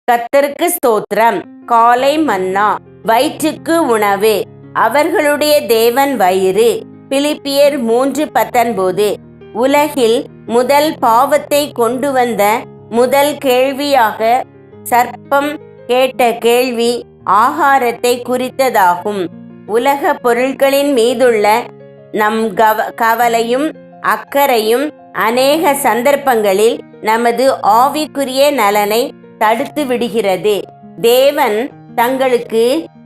கர்த்தருக்கு ஸ்தோத்திரம். காலை மன்னா, வயிற்றுக்கு உணவு, அவர்களுடைய தேவன் வயிறு. பிலிப்பியர் 3:19. உலகில் முதல் பாவத்தை கொண்டு வந்த முதல் கேள்வியாக சர்ப்பம் கேட்ட கேள்வி ஆகாரத்தை குறித்ததாகும். உலக பொருட்களின் மீதுள்ள நம் கவலையும் அக்கறையும் அநேக சந்தர்ப்பங்களில் நமது ஆவிக்குரிய நலனை தடுத்து விடுகிறது. தேவன் தங்களுக்கு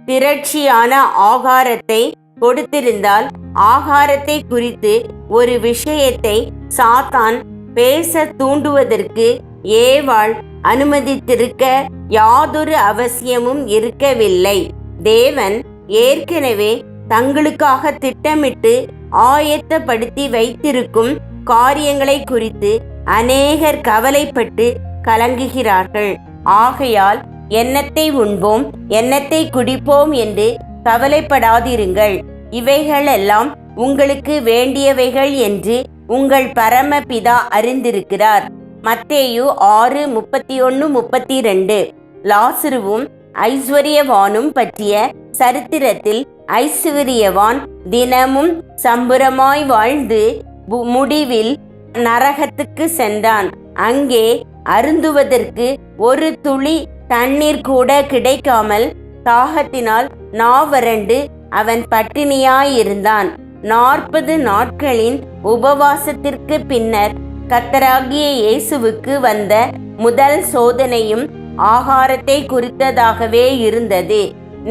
திரட்சியான ஆகாரத்தை கொடுத்திருந்தால் ஆகாரத்தை குறித்து ஒரு விஷயத்தை சாத்தான் பேச தூண்டுவதற்கு ஏவாள் அனுமதித்திருக்க யாதொரு அவசியமும் இருக்கவில்லை. தேவன் ஏற்கனவே தங்களுக்காக திட்டமிட்டு ஆயத்தப்படுத்தி வைத்திருக்கும் காரியங்களை குறித்து அநேகர் கவலைப்பட்டு கலங்குகிறார்கள். ஆகையால் என்னத்தை உண்போம், என்னத்தை குடிப்போம் என்று கவலைப்படாதிருங்கள். இவைகளெல்லாம் உங்களுக்கு வேண்டியவைகள் என்று உங்கள் பரமபிதா அறிந்திருக்கிறார். மத்தேயு 6:31-32. லாசருவும் ஐஸ்வர்யவானும் பற்றிய சரித்திரத்தில் ஐஸ்வர்யவான் தினமும் சம்புரமாய் வாழ்ந்து முடிவில் நரகத்துக்கு சென்றான். அங்கே அருந்துவதற்கு ஒரு துளி தண்ணீர் கூட கிடைக்காமல் தாகத்தினால் நாவறண்டு அவன் பட்டினியாயிருந்தான். 40 நாட்களின் உபவாசத்திற்கு பின்னர் கர்த்தராகிய இயேசுவுக்கு வந்த முதல் சோதனையும் ஆகாரத்தை குறித்ததாகவே இருந்தது.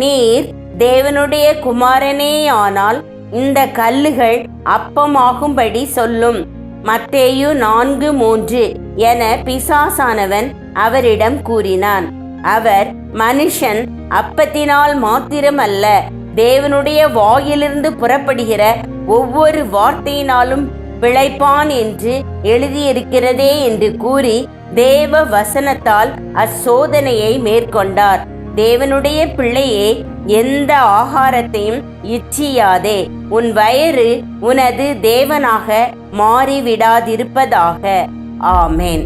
நீர் தேவனுடைய குமாரனேயானால் இந்த கல்லுகள் அப்பமாகும்படி சொல்லும். மத்தேயு 4:3 என பிசாசானவன் அவரிடம் கூறினான். அவர், மனுஷன் அப்பத்தினால் மாத்திரமல்ல, தேவனுடைய வாயிலிருந்து புறப்படுகிற ஒவ்வொரு வார்த்தையினாலும் பிழைப்பான் என்று எழுதியிருக்கிறதே என்று கூறி தேவ வசனத்தால் அச்சோதனையை மேற்கொண்டார். தேவனுடைய பிள்ளையே, எந்த ஆகாரத்தையும் இச்சியாதே. உன் வயிறு உனது தேவனாக மாறிவிடாதிருப்பதாக. ஆமேன்.